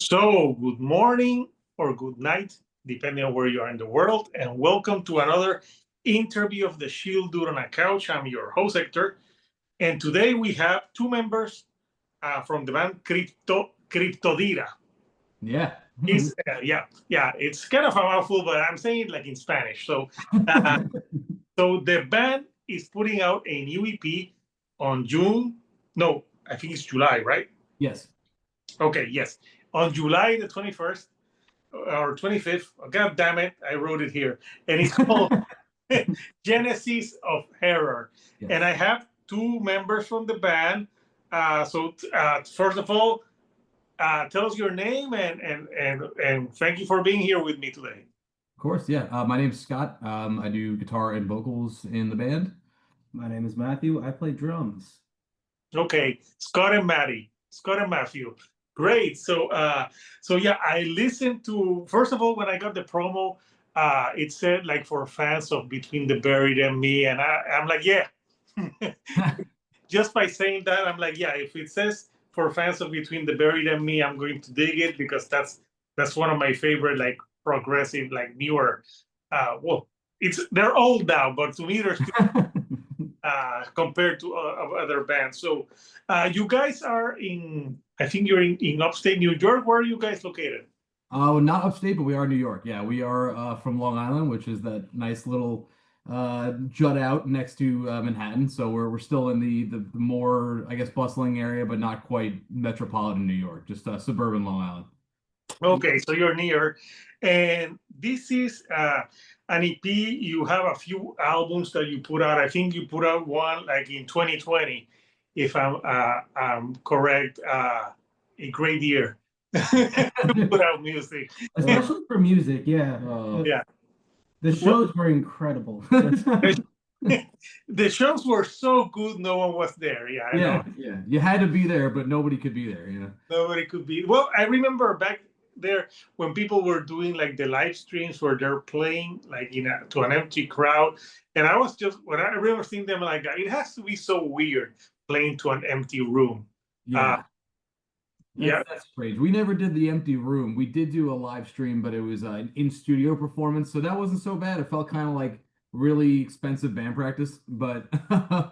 So, good morning or good night, depending on where you are in the world, and welcome to another interview of the Shield Dude on a Couch. I'm your host, Hector, and today we have two members from the band Cryptodira. Yeah. It's kind of a mouthful, but I'm saying it like in Spanish. So the band is putting out a new EP on June. No, I think it's July, right? Yes. Okay, yes. On July the 21st or 25th. God damn it, I wrote it here. And it's called Genesis of Error. Yes. And I have two members from the band. First of all, tell us your name and thank you for being here with me today. Of course, yeah. My name's Scott. I do guitar and vocals in the band. My name is Matthew. I play drums. Okay, Scott and Matthew. Great. So yeah, I listened to, first of all, when I got the promo, it said like for fans of Between the Buried and Me, and I'm like, yeah. Just by saying that, I'm like, yeah, if it says for fans of Between the Buried and Me, I'm going to dig it because that's one of my favorite like progressive, like newer. They're old now, but to me they're still compared to other bands. So you guys are in, I think you're in upstate New York. Where are you guys located? Oh, not upstate, but we are New York. Yeah, we are from Long Island, which is that nice little jut out next to Manhattan. So we're still in the more, I guess, bustling area, but not quite metropolitan New York, just suburban Long Island. Okay, so you're near. And this is an EP. You have a few albums that you put out. I think you put out one like in 2020, if I'm correct. A great year to put out music. Especially for music, yeah. Yeah. The shows were incredible. The shows were so good, no one was there. Yeah, I know. Yeah. You had to be there, but nobody could be there, Nobody could be. Well, I remember back there when people were doing like the live streams where they're playing like to an empty crowd, and I was just, when I remember seeing them like that, it has to be so weird playing to an empty room. Yeah. Yeah, that's strange. We never did the empty room. We did do a live stream, but it was an in-studio performance, so that wasn't so bad. It felt kind of like really expensive band practice, but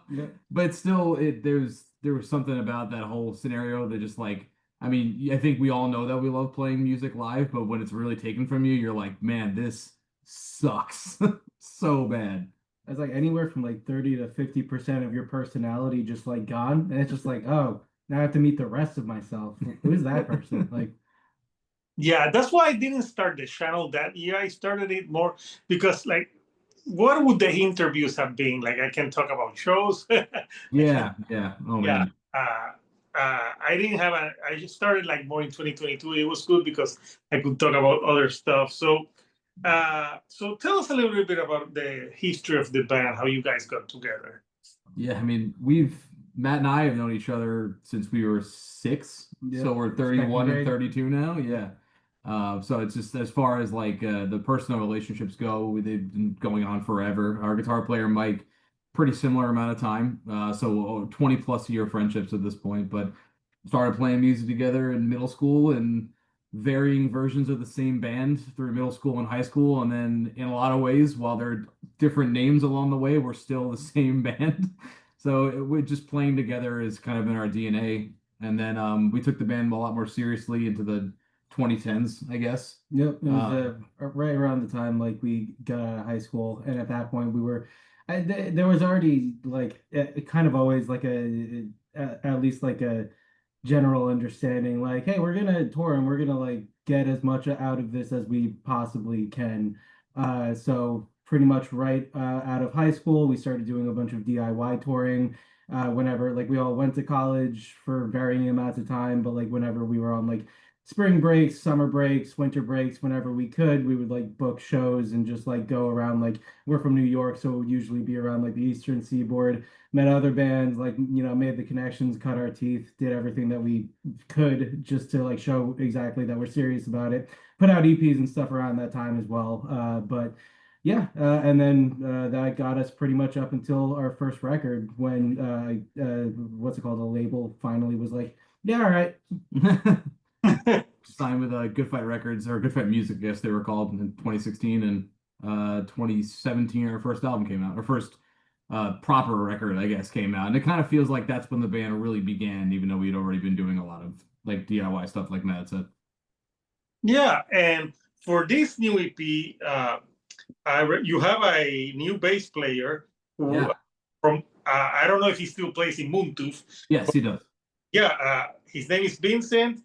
Yeah. but still, there was something about that whole scenario that just like, I mean, I think we all know that we love playing music live, but when it's really taken from you, you're like, man, this sucks so bad. It's like anywhere from like 30 to 50% of your personality just like gone, and it's just like, oh, now I have to meet the rest of myself. Who's that person? Like, yeah, that's why I didn't start the channel that year. I started it more because like, what would the interviews have been? Like, I can talk about shows. Yeah. Oh Yeah. man. I didn't have I just started like more in 2022. It was good because I could talk about other stuff. So tell us a little bit about the history of the band, how you guys got together. Yeah, I mean, Matt and I have known each other since we were 6, Yeah. so we're 31 and Second grade. 32 now. Yeah. So it's just as far as like the personal relationships go, they've been going on forever. Our guitar player Mike, pretty similar amount of time. So 20 plus year friendships at this point, but started playing music together in middle school and varying versions of the same band through middle school and high school. And then in a lot of ways, while there are different names along the way, we're still the same band. So we're just playing together is kind of in our DNA. And then we took the band a lot more seriously into the 2010s, I guess. Yep, it was right around the time like we got out of high school, and at that point we were, there was already like kind of always like at least like a general understanding, like, hey, we're gonna tour and we're gonna like get as much out of this as we possibly can. So pretty much right out of high school, we started doing a bunch of DIY touring. Whenever like we all went to college for varying amounts of time, but like whenever we were on like spring breaks, summer breaks, winter breaks, whenever we could, we would like book shows and just like go around. Like, we're from New York, so it would usually be around like the Eastern Seaboard, met other bands, like, made the connections, cut our teeth, did everything that we could just to like show exactly that we're serious about it. Put out EPs and stuff around that time as well. But yeah, and then that got us pretty much up until our first record when what's it called? The label finally was like, yeah, all right. signed with Good Fight Records, or Good Fight Music, I guess they were called, in 2016, and 2017 our first album came out, our first proper record, I guess, came out. And it kind of feels like that's when the band really began, even though we'd already been doing a lot of like DIY stuff, like Matt said. Yeah, and for this new EP, you have a new bass player who Yeah. from I don't know if he still plays in Moontooth. Yes, he does. Yeah, his name is Vincent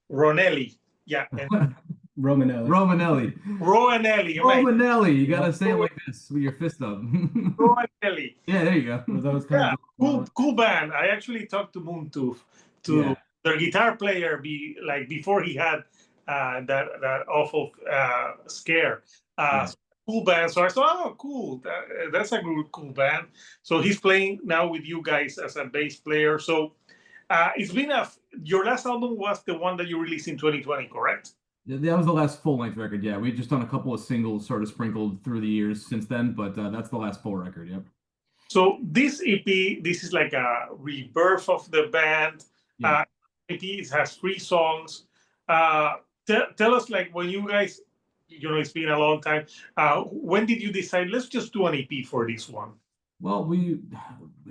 Ronelli. Yeah, and Romanelli. Romanelli. Romanelli. You gotta say it like this with your fist up. Romanelli. Yeah, there you go. Those kind of cool band. I actually talked to Moontooth, to their guitar player, before he had that awful scare. Cool band. So I thought, oh, cool. That's a cool band. So he's playing now with you guys as a bass player. So it's been your last album was the one that you released in 2020, correct? That was the last full-length record. Yeah, we've just done a couple of singles sort of sprinkled through the years since then, but that's the last full record. Yep. So this EP, this is like a rebirth of the band. Yeah. EP, it has 3 songs. Tell us, like, when you guys, it's been a long time. When did you decide, let's just do an EP for this one? Well, we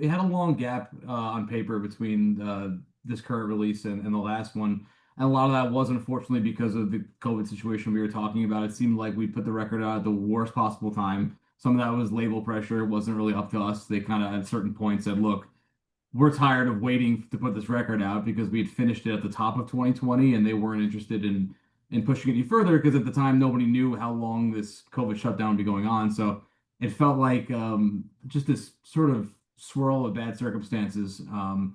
had a long gap on paper between this current release and the last one. And a lot of that was unfortunately because of the COVID situation we were talking about. It seemed like we put the record out at the worst possible time. Some of that was label pressure. It wasn't really up to us. They kind of at certain points said, look, we're tired of waiting to put this record out because we had finished it at the top of 2020 and they weren't interested in pushing it any further because at the time nobody knew how long this COVID shutdown would be going on. So it felt like just this sort of swirl of bad circumstances. And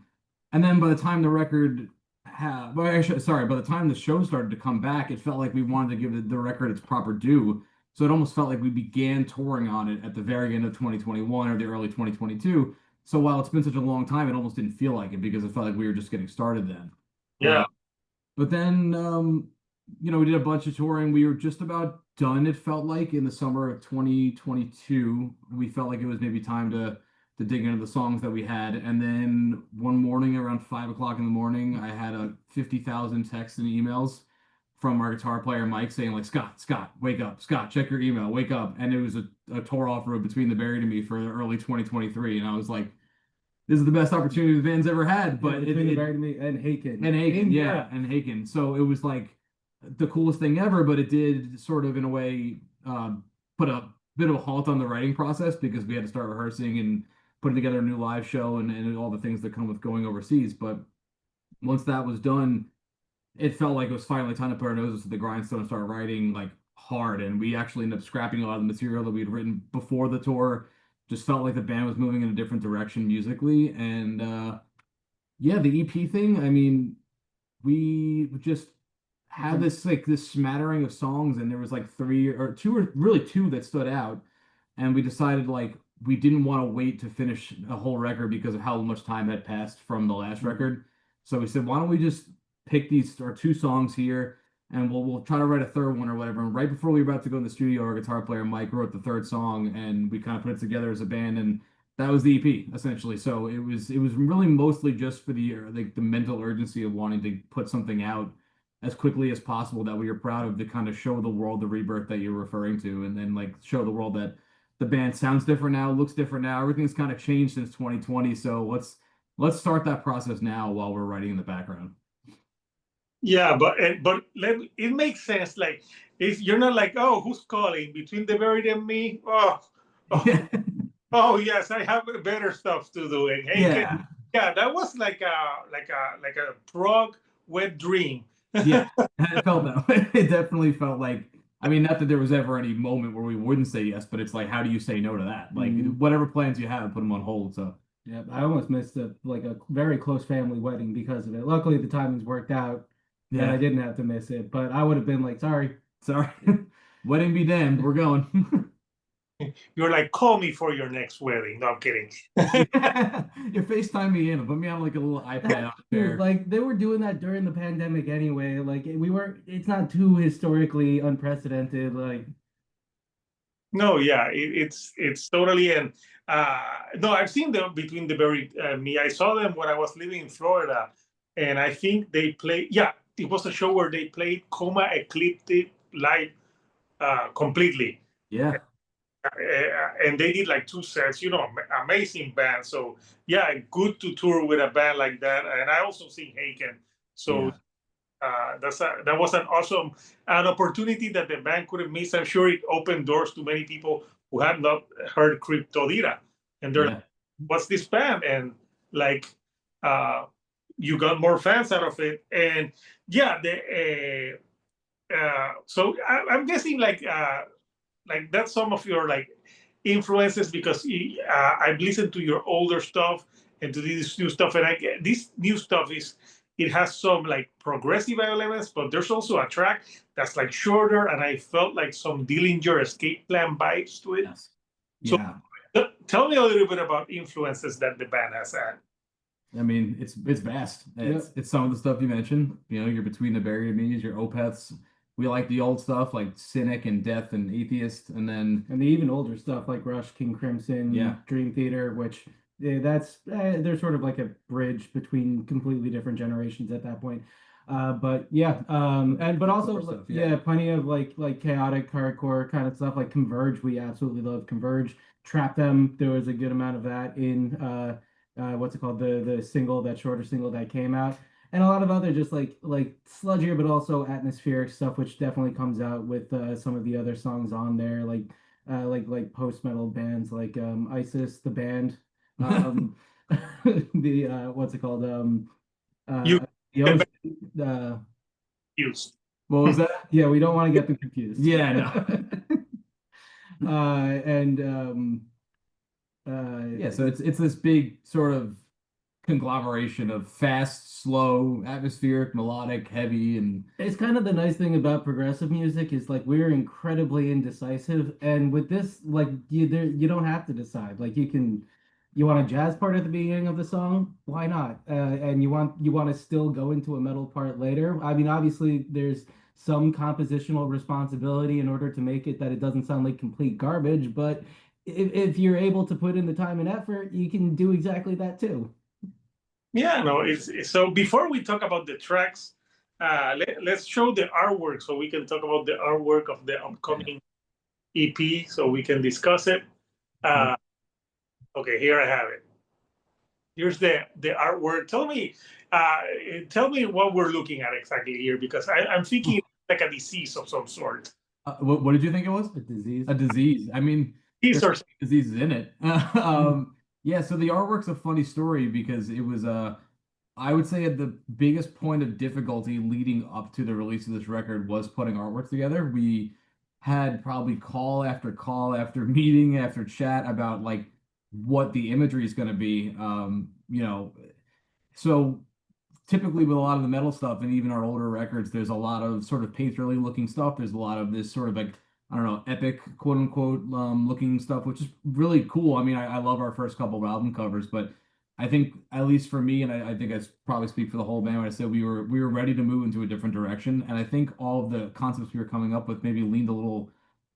then by the time the record by the time the show started to come back, it felt like we wanted to give the record its proper due. So it almost felt like we began touring on it at the very end of 2021 or the early 2022. So while it's been such a long time, it almost didn't feel like it because it felt like we were just getting started then. Yeah. But then, we did a bunch of touring. We were just about done, it felt like, in the summer of 2022. We felt like it was maybe time to dig into the songs that we had. And then one morning around 5 o'clock in the morning, I had 50,000 texts and emails from our guitar player, Mike, saying like, Scott, wake up. Scott, check your email, wake up. And it was a tour offer of Between the Buried and Me for early 2023. And I was like, this is the best opportunity the band's ever had. But Between the Buried and Me and Haken. And Haken. So it was like the coolest thing ever, but it did sort of, in a way, put a bit of a halt on the writing process because we had to start rehearsing and putting together a new live show and all the things that come with going overseas. But once that was done, it felt like it was finally time to put our noses to the grindstone and start writing like hard. And we actually ended up scrapping a lot of the material that we'd written before the tour. Just felt like the band was moving in a different direction musically. And the EP thing, I mean, we just had this smattering of songs, and there was like 3 or 2 or really 2 that stood out. And we decided like we didn't want to wait to finish a whole record because of how much time had passed from the last record. So we said, why don't we just pick these our 2 songs here, and we'll try to write a third one or whatever. And right before we were about to go in the studio, our guitar player Mike wrote the 3rd song, and we kind of put it together as a band, and that was the EP essentially. So it was really mostly just for the mental urgency of wanting to put something out as quickly as possible that we were proud of, to kind of show the world the rebirth that you're referring to, and then like show the world that the band sounds different now, looks different now, everything's kind of changed since 2020. So let's start that process now while we're writing in the background. Yeah, but it makes sense. Like, if you're not like, oh, who's calling? Between the Buried and Me? Oh yes, I have better stuff to do. And hey, that was like a prog wet dream. Yeah, it felt that way. It definitely felt like, I mean, not that there was ever any moment where we wouldn't say yes, but it's like, how do you say no to that? Like, whatever plans you have, put them on hold. So yeah, I almost missed a very close family wedding because of it. Luckily, the timings worked out, and I didn't have to miss it. But I would have been like, sorry, wedding be damned, we're going. You're like, call me for your next wedding. No, I'm kidding. You FaceTime me in, put me on like a little iPad out there. Like, they were doing that during the pandemic anyway. Like, it's not too historically unprecedented. Like, no, yeah, it's totally. And no, I've seen them Between the Buried and Me. I saw them when I was living in Florida, and I think they play. Yeah, it was a show where they played Coma Ecliptic live completely. Yeah. And they did like 2 sets, amazing band. So yeah, good to tour with a band like that. And I also sing Haken. So that was an opportunity that the band couldn't miss. I'm sure it opened doors to many people who had not heard Cryptodira, and they're like, "What's this band?" And like, you got more fans out of it. And yeah, so I'm guessing like that's some of your like influences, because I've listened to your older stuff and to this new stuff, and I get this new stuff it has some like progressive elements, but there's also a track that's like shorter, and I felt like some Dillinger Escape Plan vibes to it. Yes. So Yeah. tell me a little bit about influences that the band has had. I mean, it's vast. It's some of the stuff you mentioned. You're Between the Buried Me's, your Opeths. We like the old stuff like Cynic and Death and Atheist, and the even older stuff like Rush, King Crimson, Dream Theater, which they're sort of like a bridge between completely different generations at that point. But also stuff, plenty of like chaotic hardcore kind of stuff like Converge. We absolutely love Converge. Trap Them. There was a good amount of that in what's it called, that shorter single that came out, and a lot of other just like sludgier but also atmospheric stuff, which definitely comes out with some of the other songs on there, like post metal bands like ISIS, the band, the what's it called, You the Ocean, used. What was that? Yeah, we don't want to get them confused. Yeah, no. So it's this big sort of conglomeration of fast, slow, atmospheric, melodic, heavy, and it's kind of the nice thing about progressive music is like we're incredibly indecisive, and with this, like you don't have to decide. Like you want a jazz part at the beginning of the song, why not? And you want to still go into a metal part later. I mean, obviously there's some compositional responsibility in order to make it that it doesn't sound like complete garbage, but if you're able to put in the time and effort, you can do exactly that too. Yeah, no, so before we talk about the tracks, let's show the artwork so we can talk about the artwork of the upcoming EP so we can discuss it. Okay, here I have it. Here's the artwork. Tell me what we're looking at exactly here, because I'm thinking like a disease of some sort. What did you think it was? A disease. A disease. I mean, there's diseases in it. Yeah, so the artwork's a funny story because it was I would say at the biggest point of difficulty leading up to the release of this record was putting artwork together. We had probably call after meeting after chat about like what the imagery is going to be. So typically with a lot of the metal stuff and even our older records, there's a lot of sort of painterly looking stuff. There's a lot of this sort of like, I don't know, epic quote unquote looking stuff, which is really cool. I mean, I love our first couple of album covers, but I think at least for me, and I think I probably speak for the whole band when I said we were ready to move into a different direction. And I think all of the concepts we were coming up with maybe leaned a little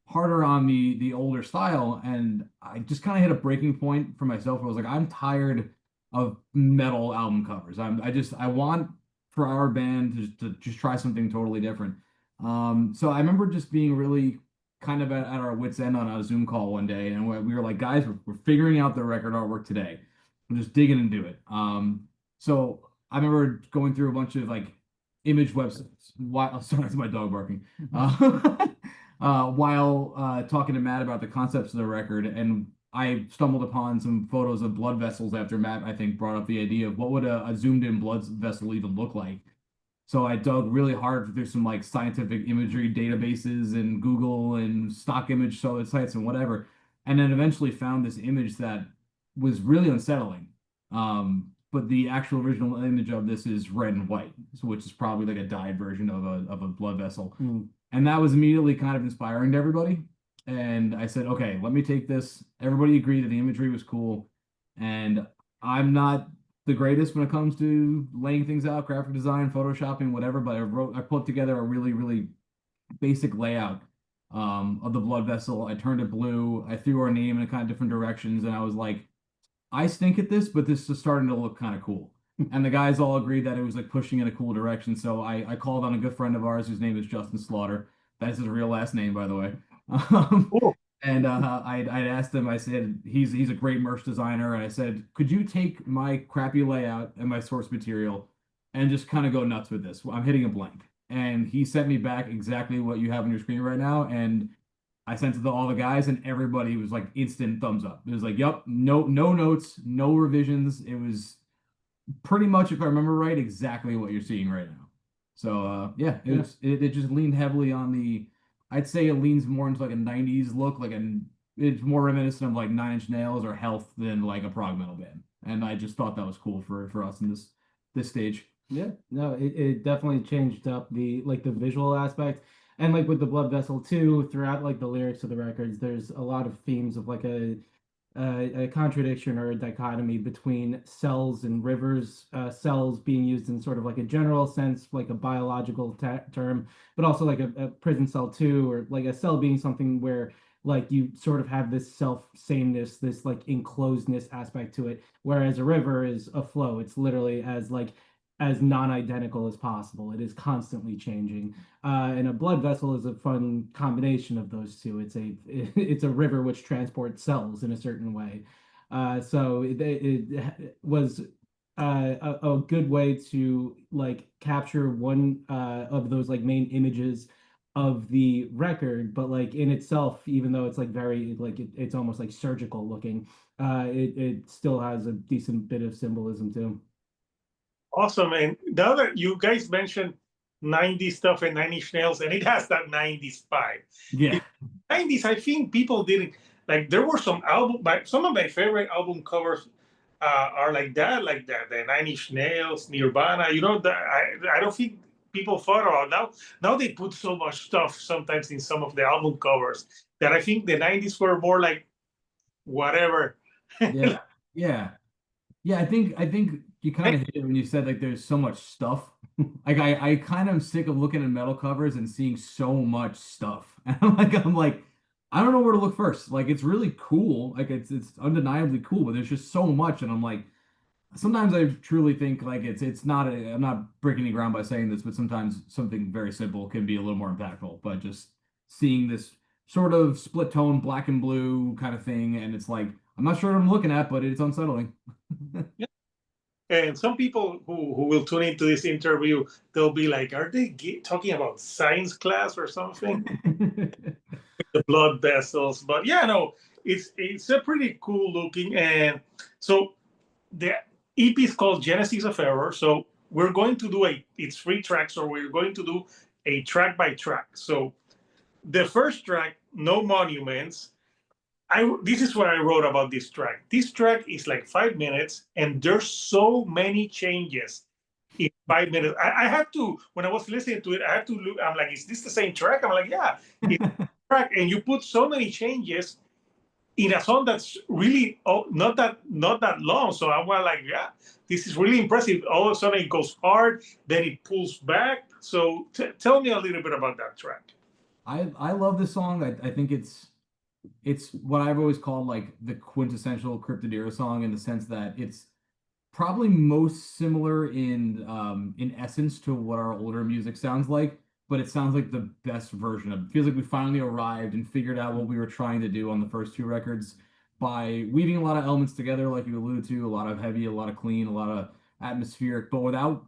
harder on the older style. And I just kind of hit a breaking point for myself where I was like, I'm tired of metal album covers. I want for our band to just try something totally different. So I remember just being really kind of at our wits' end on a Zoom call one day, and we were like, guys, we're figuring out the record artwork today. I'm just digging into it. So I remember going through a bunch of like image websites. Sorry, that's my dog barking. While talking to Matt about the concepts of the record, and I stumbled upon some photos of blood vessels after Matt, I think, brought up the idea of what would a zoomed in blood vessel even look like. So I dug really hard through some like scientific imagery databases and Google and stock image sites and whatever, and then eventually found this image that was really unsettling. But the actual original image of this is red and white, so which is probably like a dyed version of a blood vessel. And that was immediately kind of inspiring to everybody. And I said, okay, let me take this. Everybody agreed that the imagery was cool. And I'm not the greatest when it comes to laying things out, graphic design, photoshopping, whatever, but I put together a really, really basic layout of the blood vessel. I turned it blue. I threw our name in kind of different directions. And I was like, I stink at this, but this is starting to look kind of cool. and the guys all agreed that it was like pushing in a cool direction. So I called on a good friend of ours whose name is Justin Slaughter. That's his real last name, by the way. Um, Cool. and I'd asked him, I said, he's a great merch designer. And I said, could you take my crappy layout and my source material and just kind of go nuts with this? I'm hitting a blank. And he sent me back exactly what you have on your screen right now. And I sent it to all the guys, and everybody was like instant thumbs up. It was like, yep, no notes, no revisions. It was pretty much, if I remember right, exactly what you're seeing right now. So yeah, it just leaned heavily on the, I'd say it leans more into like a 90s look, it's more reminiscent of like Nine Inch Nails or Health than like a prog metal band. And I just thought that was cool for us in this stage. Yeah, no, it definitely changed up the visual aspect. And like with the Blood Vessel too, throughout like the lyrics of the records, there's a lot of themes of like a contradiction or a dichotomy between cells and rivers, cells being used in sort of like a general sense, like a biological term, but also like a prison cell too, or like a cell being something where like you sort of have this self-sameness, this like enclosedness aspect to it, whereas a river is a flow. It's literally as non-identical as possible. It is constantly changing. And a blood vessel is a fun combination of those two. It's a river which transports cells in a certain way. So it was a good way to like capture one of those like main images of the record, but like in itself, even though it's like very like it's almost like surgical looking, it still has a decent bit of symbolism too. Awesome. And now that you guys mentioned 90s stuff and Nine Inch Nails, and it has that 90s vibe. Yeah. In 90s, I think people didn't like, there were some of my favorite album covers are like that. The Nine Inch Nails, Nirvana, I don't think people thought about now they put so much stuff sometimes in some of the album covers that I think the 90s were more like whatever. Yeah. Yeah. Yeah, I think you kind of hit it when you said like there's so much stuff. Like I kind of am sick of looking at metal covers and seeing so much stuff. And I'm like I don't know where to look first. Like it's really cool. Like it's undeniably cool, but there's just so much and I'm like sometimes I truly think like it's not I'm not breaking any ground by saying this, but sometimes something very simple can be a little more impactful. But just seeing this sort of split tone black and blue kind of thing and it's like I'm not sure what I'm looking at, but it's unsettling. And some people who will tune into this interview, they'll be like, are they talking about science class or something? The blood vessels. But yeah, no, it's a pretty cool looking. And so the EP is called Genesis of Error. So we're going to do it's 3 tracks, or we're going to do a track by track. So the first track, No Monuments, this is what I wrote about this track. This track is like 5 minutes, and there's so many changes in 5 minutes. I had to, when I was listening to it, I had to look. I'm like, is this the same track? I'm like, yeah, it's the track. And you put so many changes in a song that's really not that long. So I was like, yeah, this is really impressive. All of a sudden, it goes hard, then it pulls back. So tell me a little bit about that track. I love this song. I think it's what I've always called like the quintessential Cryptodira song in the sense that it's probably most similar in essence to what our older music sounds like, but it sounds like the best version of it. Feels like we finally arrived and figured out what we were trying to do on the first 2 records by weaving a lot of elements together, like you alluded to, a lot of heavy, a lot of clean, a lot of atmospheric, but without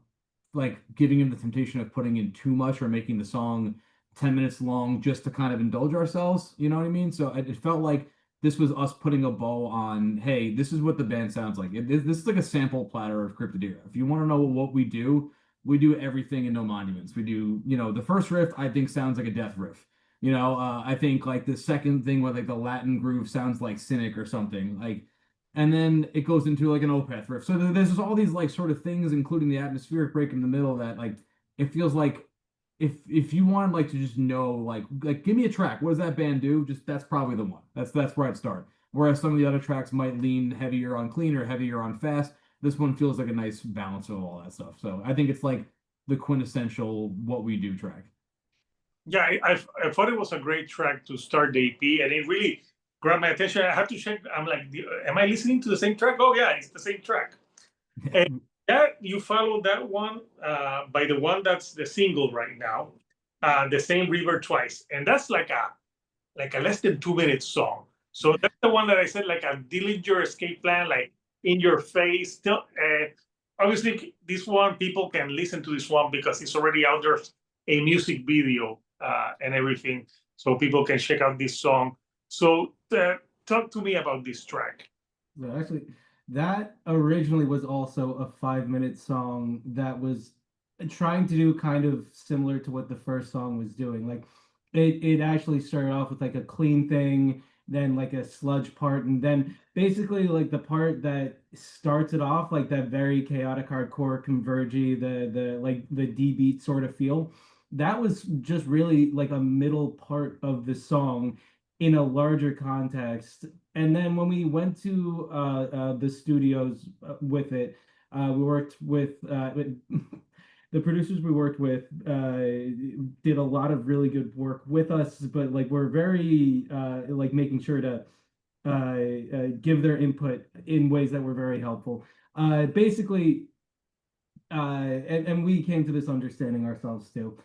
like giving him the temptation of putting in too much or making the song 10 minutes long just to kind of indulge ourselves. You know what I mean? So it felt like this was us putting a bow on, hey, this is what the band sounds like. This is like a sample platter of Cryptodira. If you want to know what we do everything in No Monuments. We do, the first riff I think sounds like a death riff. I think like the second thing with like the Latin groove sounds like Cynic or something. Like, and then it goes into like an Opeth riff. So there's just all these like sort of things, including the atmospheric break in the middle, that like it feels like if you want like to just know like give me a track, what does that band do? Just that's probably the one. That's where I'd start. Whereas some of the other tracks might lean heavier on clean or heavier on fast. This one feels like a nice balance of all that stuff. So I think it's like the quintessential what we do track. Yeah, I thought it was a great track to start the EP, and it really grabbed my attention. I had to check. I'm like, am I listening to the same track? Oh yeah, it's the same track. And That you follow that one by the one that's the single right now, the same river twice, and that's like a less than 2 minute song. So that's the one that I said like a Dillinger Escape Plan, like in your face. Still, obviously, this one people can listen to this one because it's already out there, a music video and everything, so people can check out this song. So talk to me about this track. So actually, that originally was also a 5 minute song that was trying to do kind of similar to what the first song was doing. Like it actually started off with like a clean thing, then like a sludge part, and then basically like the part that starts it off like that very chaotic hardcore convergy, the like the D beat sort of feel. That was just really like a middle part of the song in a larger context. And then when we went to the studios with it, we worked with the producers we worked with did a lot of really good work with us, but like we're very like making sure to give their input in ways that were very helpful. Basically, and we came to this understanding ourselves too.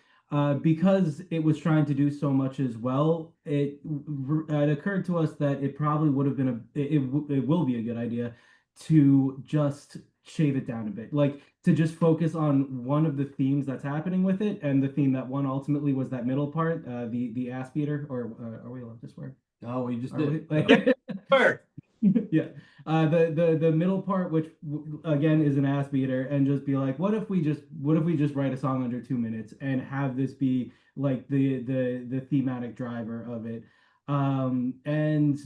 Because it was trying to do so much as well, it occurred to us that it probably would have been it will be a good idea to just shave it down a bit, like to just focus on one of the themes that's happening with it, and the theme that won ultimately was that middle part, the ass beater, or are we allowed to swear? Oh, we just Are did. we? Yeah, sure. Yeah, the middle part, which again is an ass beater, and just be like, what if we just write a song under 2 minutes and have this be like the thematic driver of it. And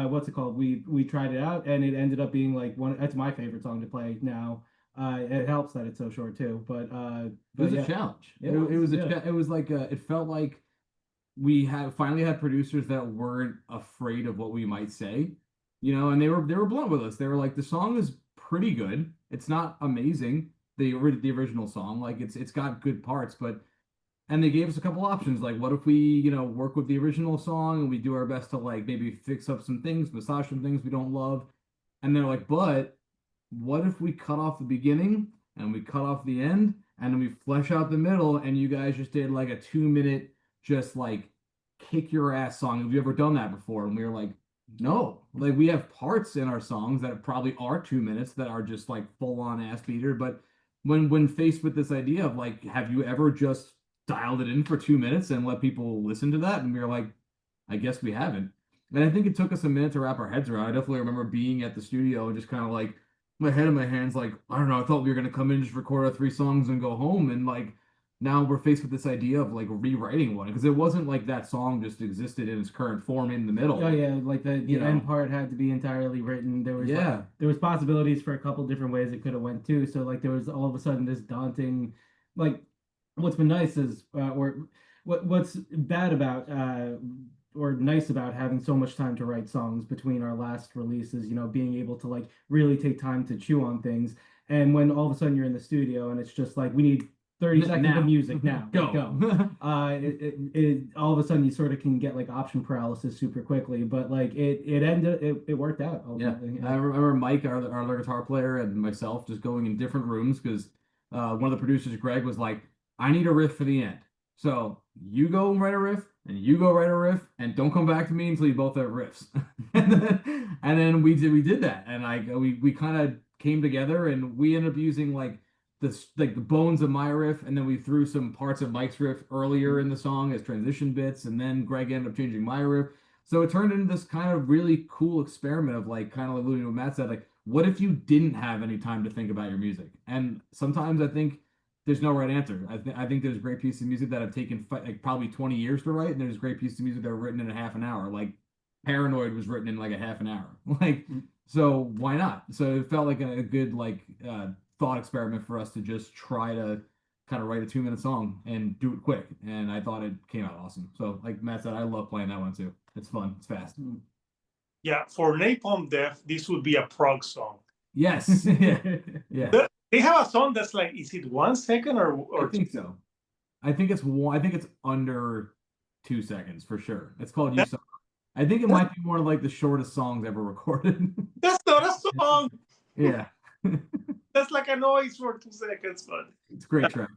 what's it called? We tried it out, and it ended up being like one. That's my favorite song to play now. It helps that it's so short too, It was yeah. a challenge. It It was yeah. it was like it felt like we had finally had producers that weren't afraid of what we might say, you know, and they were blunt with us. They were like, the song is pretty good. It's not amazing, the original song. Like it's got good parts, but and they gave us a couple options. Like, what if we, you know, work with the original song and we do our best to like maybe fix up some things, massage some things we don't love. And they're like, but what if we cut off the beginning and we cut off the end and then we flesh out the middle and you guys just did like a 2 minute just like kick your ass song? Have you ever done that before? And we were like, no. Like we have parts in our songs that probably are 2 minutes that are just like full on ass beater. But when faced with this idea of like, have you ever just dialed it in for 2 minutes and let people listen to that? And we were like, I guess we haven't. And I think it took us a minute to wrap our heads around. I definitely remember being at the studio and just kind of like my head in my hands, like, I don't know, I thought we were gonna come in, just record our 3 songs and go home. And like now we're faced with this idea of like rewriting one because it wasn't like that song just existed in its current form in the middle. Oh yeah, like the You end know, part had to be entirely written. There was like yeah. there was possibilities for a couple different ways it could have went too. So like there was all of a sudden this daunting, like what's been nice is or what's bad about or nice about having so much time to write songs between our last releases, you know, being able to like really take time to chew on things. And when all of a sudden you're in the studio and it's just like we need 30 seconds of Now. music now. Go. Go. All of a sudden you sort of can get like option paralysis super quickly, but like it worked out Yeah, ultimately. I remember Mike, our other guitar player, and myself just going in different rooms because one of the producers, Greg, was like, "I need a riff for the end, so you go and write a riff, and you go write a riff, and don't come back to me until you both have riffs." And then we did that, and we kind of came together, and we ended up using like the bones of my riff, and then we threw some parts of Mike's riff earlier in the song as transition bits, and then Greg ended up changing my riff. So it turned into this kind of really cool experiment of like kind of alluding to what Matt said, like, what if you didn't have any time to think about your music? And sometimes I think there's no right answer. I think there's great pieces of music that have taken like probably 20 years to write, and there's great pieces of music that are written in a half an hour. Like Paranoid was written in like a half an hour. Like, so why not? So it felt like a good like thought experiment for us to just try to kind of write a 2 minute song and do it quick. And I thought it came out awesome. So like Matt said, I love playing that one too. It's fun. It's fast. Yeah, for Napalm Death, this would be a prog song. Yes. Yeah. Yeah. They have a song that's like, is it 1 second or I think so. I think it's one. I think it's under 2 seconds for sure. It's called "You that, Suck." I think it might be one of like the shortest songs ever recorded. that's not a song. Yeah. That's like a noise for 2 seconds, but It's a great track.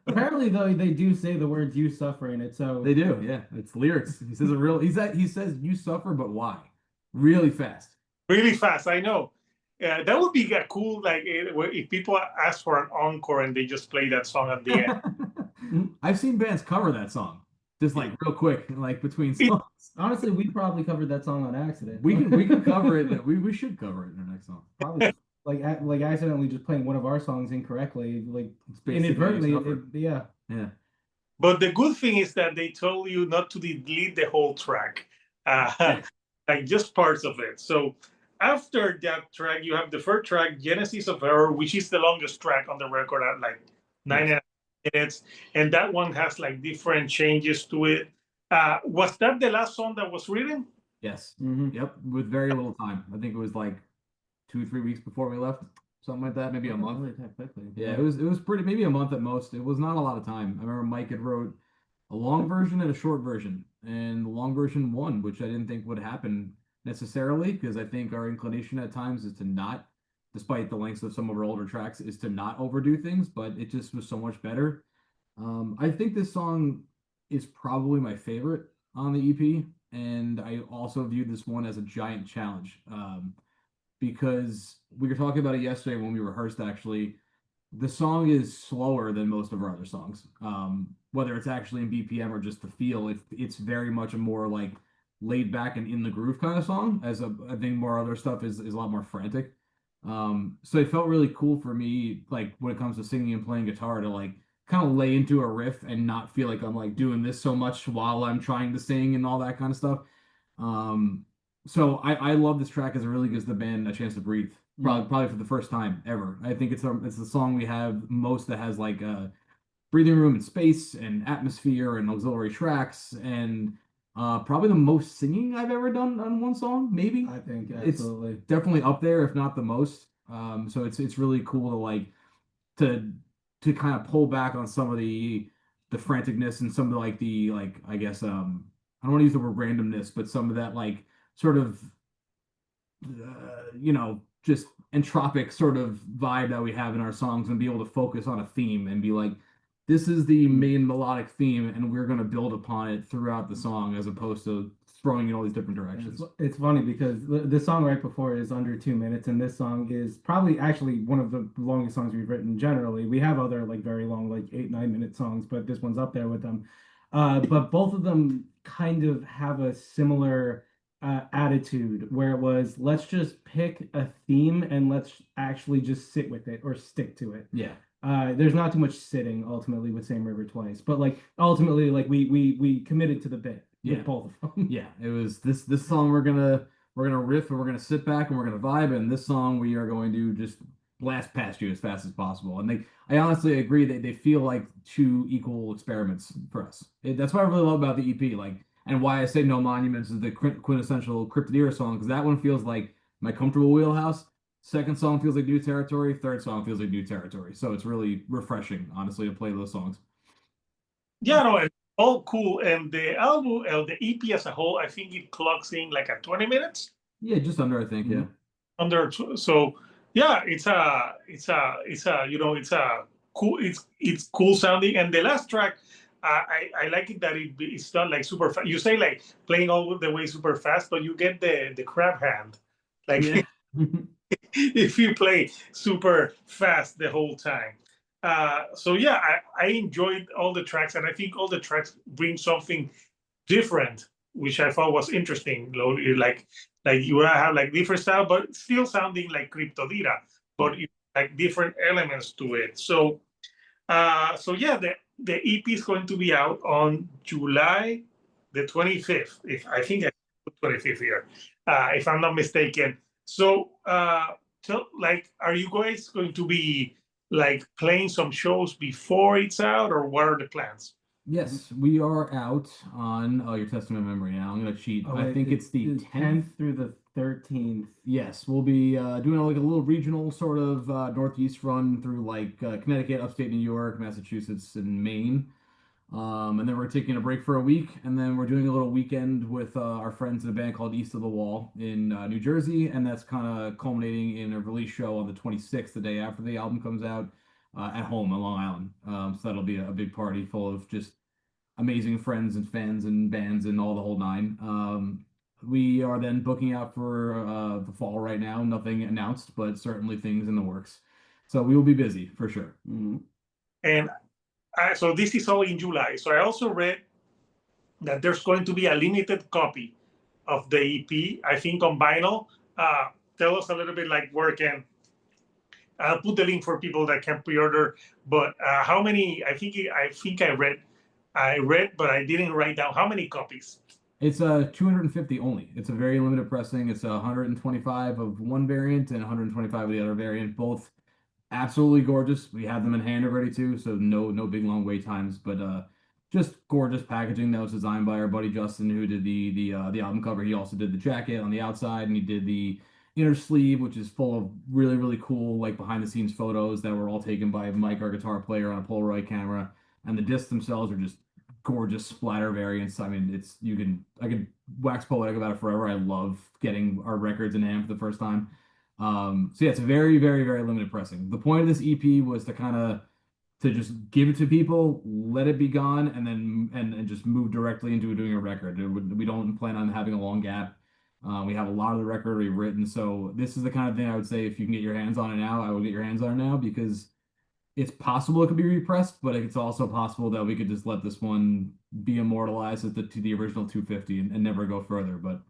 Apparently, though, they do say the words "you suffer" in it, so They do, yeah. It's lyrics. He says a real. He says you suffer, but why? Really fast. really fast. I know. That would be a cool, like if people ask for an encore and they just play that song at the end. I've seen bands cover that song, just like real quick, like between It, songs. honestly, we probably covered that song on accident. We can cover it. We should cover it in our next song. Probably like accidentally just playing one of our songs incorrectly, like It's basically inadvertently. You Suffer. Yeah. Yeah. but the good thing is that they told you not to delete the whole track, Yeah. like just parts of it. So after that track, you have the third track, Genesis of Error, which is the longest track on the record at like 9.5 minutes, and that one has like different changes to it. Was that the last song that was written? Yes. Mhm. Yep. With very little time. I think it was like 2, 3 weeks before we left, something like that. Maybe a month. Really that quickly. Yeah, it was pretty, maybe a month at most. It was not a lot of time. I remember Mike had wrote a long version and a short version, and the long version won, which I didn't think would happen necessarily, because I think our inclination at times is to not, despite the lengths of some of our older tracks, is to not overdo things, but it just was so much better. I think this song is probably my favorite on the EP, and I also viewed this one as a giant challenge. Because we were talking about it yesterday when we rehearsed actually. The song is slower than most of our other songs. Whether it's actually in BPM or just the feel, it's very much a more like laid back and in the groove kind of song. I think more other stuff is a lot more frantic. So it felt really cool for me, like when it comes to singing and playing guitar, to like kind of lay into a riff and not feel like I'm like doing this so much while I'm trying to sing and all that kind of stuff. Um, so I love this track as it really gives the band a chance to breathe. Probably for the first time ever. I think it's the song we have most that has like breathing room and space and atmosphere and auxiliary tracks, and probably the most singing I've ever done on one song. Maybe I think it's absolutely. definitely up there, if not the most. So it's really cool to like to to kind of pull back on some of the franticness and some of the like I guess I don't want to use the word randomness, but some of that like sort of just entropic sort of vibe that we have in our songs, and be able to focus on a theme and be like, this is the main melodic theme, and we're going to build upon it throughout the song, as opposed to throwing in all these different directions. It's funny because the song right before is under 2 minutes, and this song is probably actually one of the longest songs we've written generally. We have other like very long, like 8, 9 minute songs, but this one's up there with them. But both of them kind of have a similar attitude where it was, let's just pick a theme and let's actually just sit with it or stick to it. Yeah. There's not too much sitting ultimately with Same River Twice, but like ultimately like we committed to the bit with both of them. Yeah, it was this song we're gonna riff and we're gonna sit back and we're gonna vibe, and this song we are going to just blast past you as fast as possible. And I honestly agree that they feel like two equal experiments for us. That's what I really love about the EP, like, and why I say No Monuments is the quintessential Cryptodira song, because that one feels like my comfortable wheelhouse. Second song feels like new territory. Third song feels like new territory. So it's really refreshing, honestly, to play those songs. Yeah, no, and all cool. And the album, the EP as a whole, I think it clocks in like at 20 minutes. Yeah, just under, I think. Yeah. So yeah, it's a it's a cool, it's cool sounding. And the last track, I like it that it's not like super fast. You say like playing all the way super fast, but you get the crab hand, like Yeah. if you play super fast the whole time. So yeah, I enjoyed all the tracks, and I think all the tracks bring something different, which I thought was interesting. Like you have like different style, but still sounding like Cryptodira, but like different elements to it. So yeah, the EP is going to be out on July the 25th. If I think I put 25th here, if I'm not mistaken. So like, are you guys going to be like playing some shows before it's out, or what are the plans? Yes, we are out on. Oh, you're testing my memory now. I'm gonna cheat. Oh, I think it's the 10th through the 13th. Yes, we'll be doing like a little regional sort of northeast run through like Connecticut, upstate New York, Massachusetts, and Maine. And then we're taking a break for a week, and then we're doing a little weekend with our friends in a band called East of the Wall in New Jersey, and that's kind of culminating in a release show on the 26th, the day after the album comes out, at home on Long Island. So that'll be a big party full of just amazing friends and fans and bands and all the whole nine. We are then booking out for the fall right now. Nothing announced, but certainly things in the works. So we will be busy for sure. And so this is all in July. So I also read that there's going to be a limited copy of the EP, I think on vinyl. Tell us a little bit like where can I'll put the link for people that can pre-order. But how many? I think I read, but I didn't write down how many copies. It's 250 only. It's a very limited pressing. It's 125 of one variant and 125 of the other variant. Both absolutely gorgeous. We have them in hand already too, so no big long wait times. But just gorgeous packaging that was designed by our buddy Justin, who did the album cover. He also did the jacket on the outside, and he did the inner sleeve, which is full of really cool like behind the scenes photos that were all taken by Mike, our guitar player, on a Polaroid camera. And the discs themselves are just gorgeous splatter variants. I mean, I could wax poetic about it forever. I love getting our records in hand for the first time. So yeah, it's a very limited pressing. The point of this EP was to just give it to people, let it be gone, and then and just move directly into doing a record. We don't plan on having a long gap. We have a lot of the record already written, so this is the kind of thing I would say if you can get your hands on it now, I would get your hands on it now because it's possible it could be repressed, but it's also possible that we could just let this one be immortalized to the original 250 and never go further. But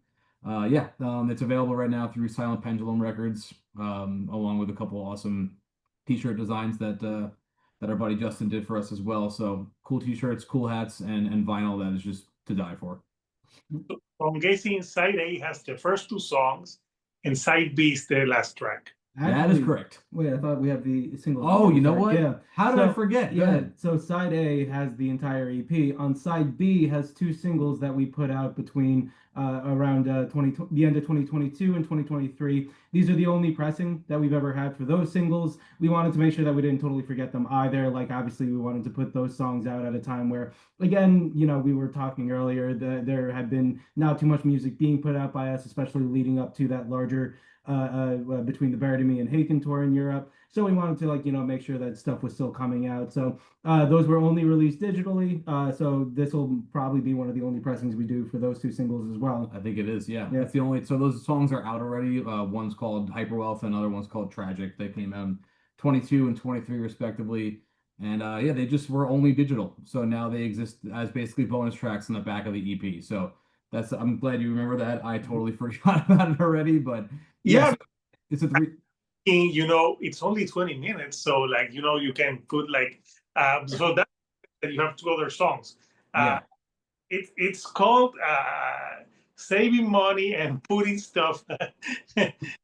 yeah, it's available right now through Silent Pendulum Records, along with a couple awesome t-shirt designs that our buddy Justin did for us as well. So cool t-shirts, cool hats, and vinyl that is just to die for. I'm guessing side A has the first two songs, and side B is the last track. That is correct. Wait, I thought we have the single. Oh, you know what? Yeah. How did I forget? Go Yeah. ahead. So side A has the entire EP. On side B has two singles that we put out between around the end of 2022 and 2023. These are the only pressing that we've ever had for those singles. We wanted to make sure that we didn't totally forget them either. Like obviously we wanted to put those songs out at a time where, again, we were talking earlier that there had been not too much music being put out by us, especially leading up to that larger between the Bear-to-Me and Haken tour in Europe. So we wanted to make sure that stuff was still coming out. So those were only released digitally. So this will probably be one of the only pressings we do for those two singles as well. I think it is, yeah. That's the only. So those songs are out already. One's called Hyperwealth, and another one's called Tragic. They came out in 22 and 23 respectively. And yeah, they just were only digital. So now they exist as basically bonus tracks in the back of the EP. So I'm glad you remember that. I totally forgot about it already, but yeah, it's a three. It's only 20 minutes, so you can put so that you have two other songs. Yeah. It's called Saving Money and Putting Stuff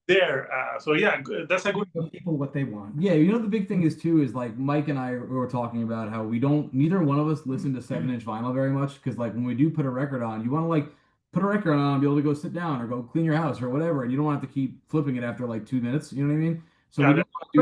there. So yeah, that's a good. Give people what they want. Yeah, the big thing is too is like Mike and I were talking about how neither one of us listen to 7-inch vinyl very much because like when we do put a record on, you want to put a record on and be able to go sit down or go clean your house or whatever, and you don't have to keep flipping it after like 2 minutes. You know what I mean? So yeah, we don't want to do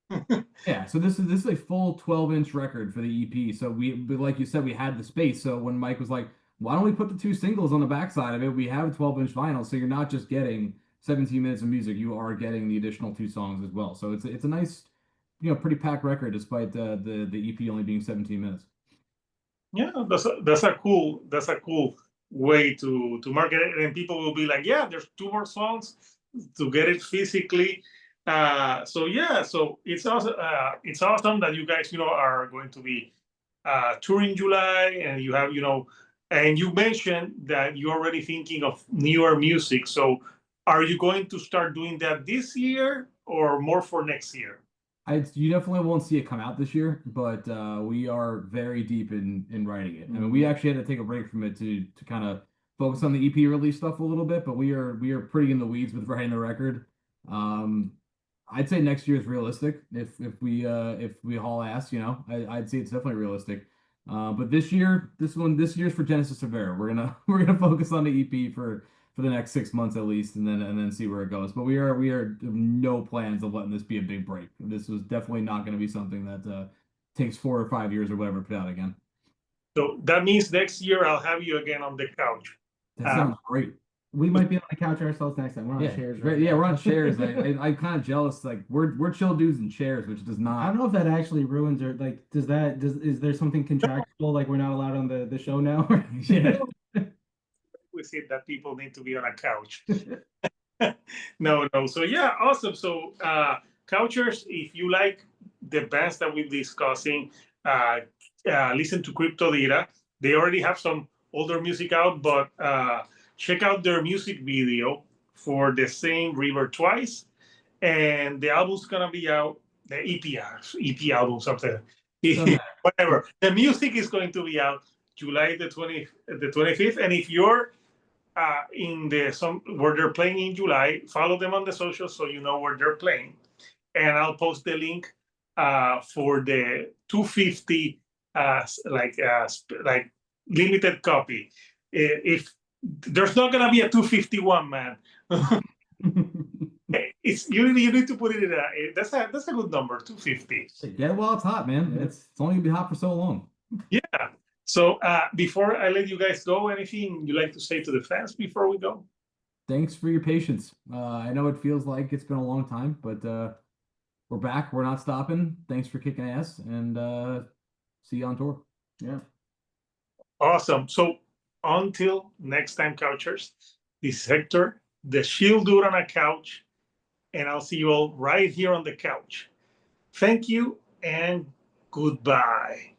pretty this. Yeah, so this is a full 12-inch record for the EP. So but like you said, we had the space. So when Mike was like, "Why don't we put the two singles on the backside of it? We have a 12-inch vinyl, so you're not just getting 17 minutes of music, you are getting the additional two songs as well." So it's a nice, pretty packed record despite the EP only being 17 minutes. Yeah, that's a cool way to market it, and people will be like, yeah, there's two more songs to get it physically. So yeah, so it's awesome that you guys are going to be touring July, and you have and you mentioned that you're already thinking of newer music. So are you going to start doing that this year or more for next year? You definitely won't see it come out this year, but we are very deep in writing it. I mean, we actually had to take a break from it to kind of focus on the EP release stuff a little bit, but we are pretty in the weeds with writing the record. I'd say next year is realistic if we haul ass, I'd say it's definitely realistic. But this year's for Genesis Severa. We're gonna focus on the EP for the next 6 months at least, and then see where it goes. But we are no plans of letting this be a big break. This was definitely not going to be something that takes 4 or 5 years or whatever to put out again. So that means next year I'll have you again on the couch. That sounds great. We might be on the couch ourselves next time. We're on chairs right yeah, now. we're on chairs. I'm kind of jealous. Like we're chill dudes in chairs, which does I not. don't know if that actually ruins or like is there something contractual like we're not allowed on the show now? Yeah. We said that people need to be on a couch. No. So yeah, awesome. So couchers, if you like the bands that we're discussing, listen to Cryptodira. They already have some older music out, but check out their music video for the same River Twice, and the album's gonna be out. The EP album, something, whatever. The music is going to be out July the 25th, and if you're in the some where they're playing in July, follow them on the socials so you know where they're playing, and I'll post the link for the 250 like limited copy. If there's not gonna be a 251, man. It's you need to put it in that's a good number, 250. Yeah, well, it's hot, man. It's only gonna be hot for so long. Yeah. So before I let you guys go, anything you like to say to the fans before we go? Thanks for your patience. I know it feels like it's been a long time, but we're back. We're not stopping. Thanks for kicking ass, and see you on tour. Yeah. Awesome. So until next time, couchers, this is Hector, the shield dude on a couch, and I'll see you all right here on the couch. Thank you and goodbye.